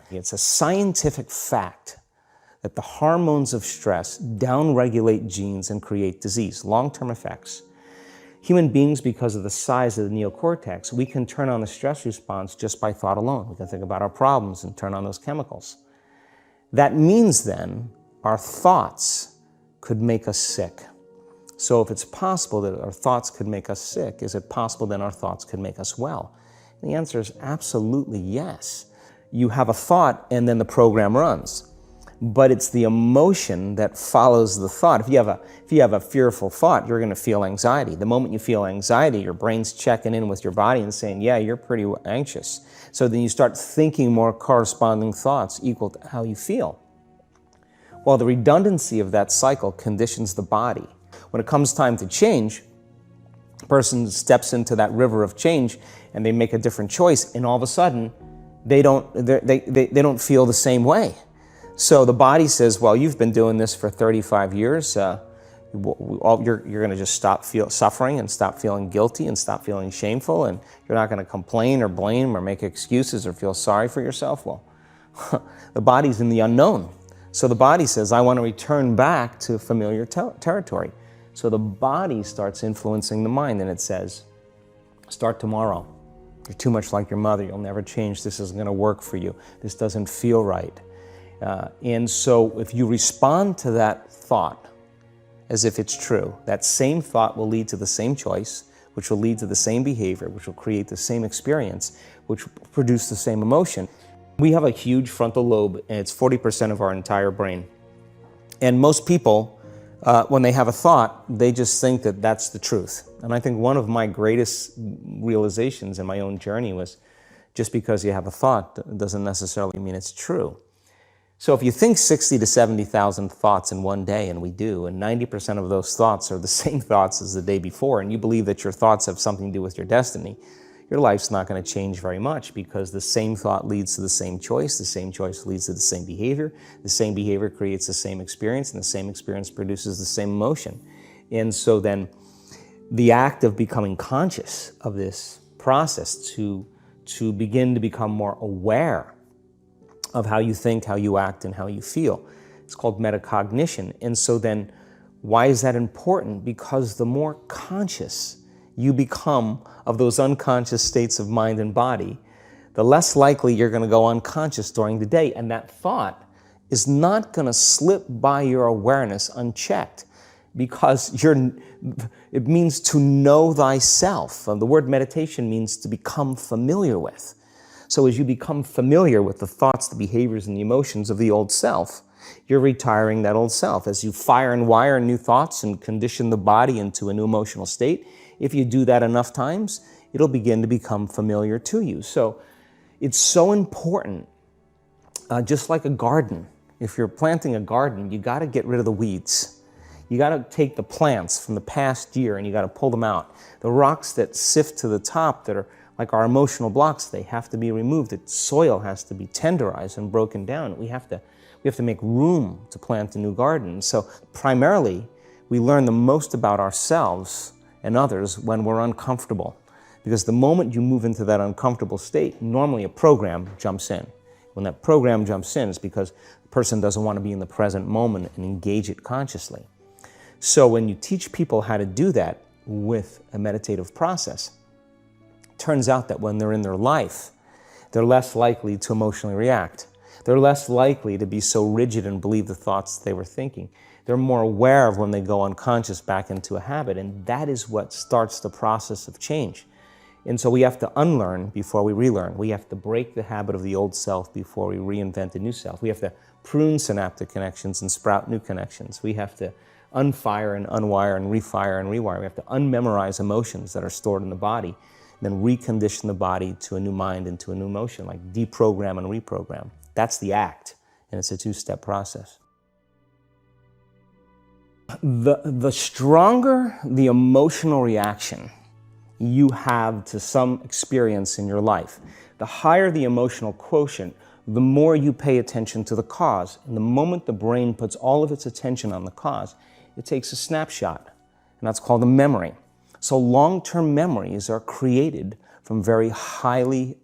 It's a scientific fact that the hormones of stress downregulate genes and create disease, long-term effects. Human beings, because of the size of the neocortex, we can turn on the stress response just by thought alone. We can think about our problems and turn on those chemicals. That means then our thoughts could make us sick. So if it's possible that our thoughts could make us sick, is it possible then our thoughts could make us well? And the answer is absolutely yes. You have a thought and then the program runs. But it's the emotion that follows the thought. If you have a fearful thought, you're going to feel anxiety. The moment you feel anxiety, your brain's checking in with your body and saying, yeah, you're pretty anxious. So then you start thinking more corresponding thoughts equal to how you feel. Well, the redundancy of that cycle conditions the body. When it comes time to change, a person steps into that river of change and they make a different choice, and all of a sudden they don't feel the same way. So the body says, well, you've been doing this for 35 years. You're going to just stop suffering and stop feeling guilty and stop feeling shameful, and you're not going to complain or blame or make excuses or feel sorry for yourself. Well, the body's in the unknown. So the body says, I want to return back to familiar territory. So the body starts influencing the mind, and it says, start tomorrow. You're too much like your mother. You'll never change. This isn't going to work for you. This doesn't feel right. And so if you respond to that thought as if it's true, that same thought will lead to the same choice, which will lead to the same behavior, which will create the same experience, which will produce the same emotion. We have a huge frontal lobe, and it's 40% of our entire brain. And most people, when they have a thought, they just think that that's the truth. And I think one of my greatest realizations in my own journey was just because you have a thought doesn't necessarily mean it's true. So if you think 60 to 70,000 thoughts in one day, and we do, and 90% of those thoughts are the same thoughts as the day before, and you believe that your thoughts have something to do with your destiny, your life's not going to change very much, because the same thought leads to the same choice leads to the same behavior creates the same experience, and the same experience produces the same emotion. And so then the act of becoming conscious of this process to begin to become more aware of how you think, how you act, and how you feel. It's called metacognition. And so then, why is that important? Because the more conscious you become of those unconscious states of mind and body, the less likely you're going to go unconscious during the day. And that thought is not going to slip by your awareness unchecked, because it means to know thyself. The word meditation means to become familiar with. So as you become familiar with the thoughts, the behaviors, and the emotions of the old self, you're retiring that old self. As you fire and wire new thoughts and condition the body into a new emotional state, if you do that enough times, it'll begin to become familiar to you. So it's so important, just like a garden. If you're planting a garden, you got to get rid of the weeds. You got to take the plants from the past year and you got to pull them out. The rocks that sift to the top that are like our emotional blocks, they have to be removed. The soil has to be tenderized and broken down. We have to make room to plant a new garden. So primarily, we learn the most about ourselves and others when we're uncomfortable. Because the moment you move into that uncomfortable state, normally a program jumps in. When that program jumps in, it's because the person doesn't want to be in the present moment and engage it consciously. So when you teach people how to do that with a meditative process, turns out that when they're in their life, they're less likely to emotionally react. They're less likely to be so rigid and believe the thoughts they were thinking. They're more aware of when they go unconscious back into a habit, and that is what starts the process of change. And so we have to unlearn before we relearn. We have to break the habit of the old self before we reinvent a new self. We have to prune synaptic connections and sprout new connections. We have to unfire and unwire and refire and rewire. We have to unmemorize emotions that are stored in the body, then recondition the body to a new mind and to a new emotion, like deprogram and reprogram. That's the act, and it's a two-step process. The stronger the emotional reaction you have to some experience in your life, the higher the emotional quotient, the more you pay attention to the cause. And the moment the brain puts all of its attention on the cause, it takes a snapshot, and that's called a memory. So long-term memories are created from very highly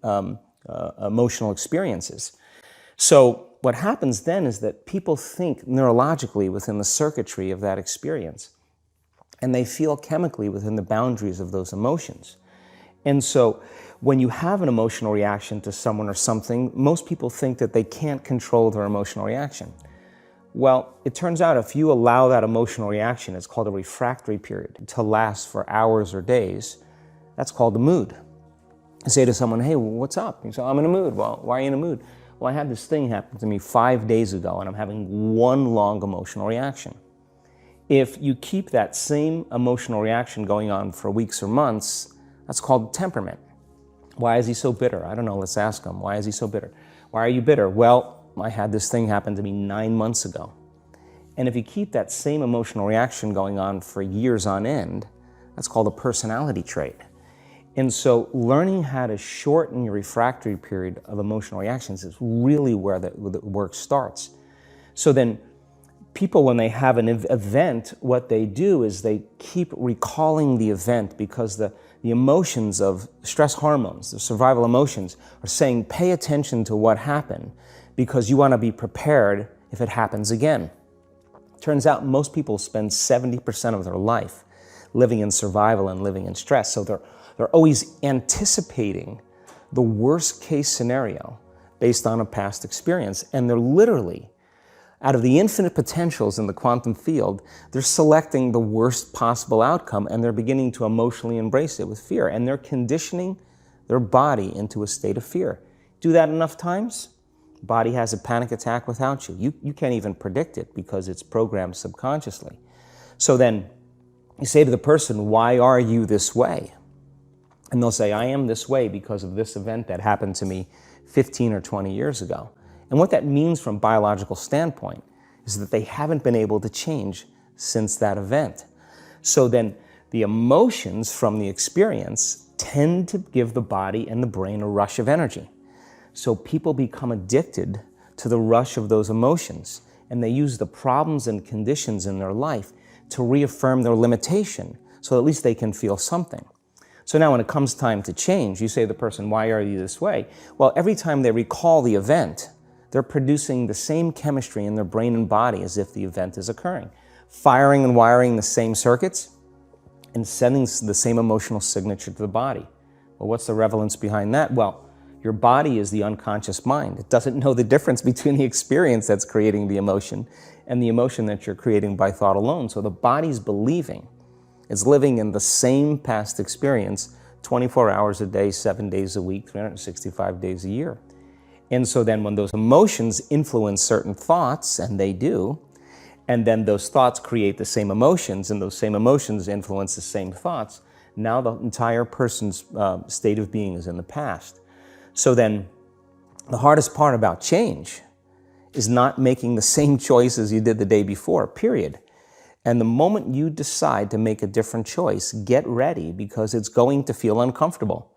emotional experiences. So what happens then is that people think neurologically within the circuitry of that experience, and they feel chemically within the boundaries of those emotions. And so when you have an emotional reaction to someone or something, most people think that they can't control their emotional reaction. Well, it turns out if you allow that emotional reaction, it's called a refractory period, to last for hours or days, that's called the mood. I say to someone, hey, what's up? You say, I'm in a mood. Well, why are you in a mood? Well, I had this thing happen to me 5 days ago, and I'm having one long emotional reaction. If you keep that same emotional reaction going on for weeks or months, that's called temperament. Why is he so bitter? I don't know, let's ask him. Why is he so bitter? Why are you bitter? Well, I had this thing happen to me 9 months ago. And if you keep that same emotional reaction going on for years on end, that's called a personality trait. And so learning how to shorten your refractory period of emotional reactions is really where the work starts. So then people, when they have an event, what they do is they keep recalling the event because the emotions of stress hormones, the survival emotions, are saying, pay attention to what happened because you want to be prepared if it happens again. Turns out most people spend 70% of their life living in survival and living in stress. So they're always anticipating the worst case scenario based on a past experience. And they're literally, out of the infinite potentials in the quantum field, they're selecting the worst possible outcome and they're beginning to emotionally embrace it with fear. And they're conditioning their body into a state of fear. Do that enough times, body has a panic attack without you. You can't even predict it because it's programmed subconsciously. So then you say to the person, why are you this way? And they'll say, I am this way because of this event that happened to me 15 or 20 years ago. And what that means from a biological standpoint is that they haven't been able to change since that event. So then the emotions from the experience tend to give the body and the brain a rush of energy. So people become addicted to the rush of those emotions, and they use the problems and conditions in their life to reaffirm their limitation, so at least they can feel something. So now when it comes time to change, you say to the person, why are you this way? Well, every time they recall the event, they're producing the same chemistry in their brain and body as if the event is occurring, firing and wiring the same circuits and sending the same emotional signature to the body. Well, what's the relevance behind that? Well, your body is the unconscious mind. It doesn't know the difference between the experience that's creating the emotion and the emotion that you're creating by thought alone. So the body's believing it's living in the same past experience 24 hours a day, 7 days a week, 365 days a year. And so then when those emotions influence certain thoughts, and they do, and then those thoughts create the same emotions, and those same emotions influence the same thoughts, now the entire person's state of being is in the past. So then the hardest part about change is not making the same choices you did the day before, period. And the moment you decide to make a different choice, get ready because it's going to feel uncomfortable.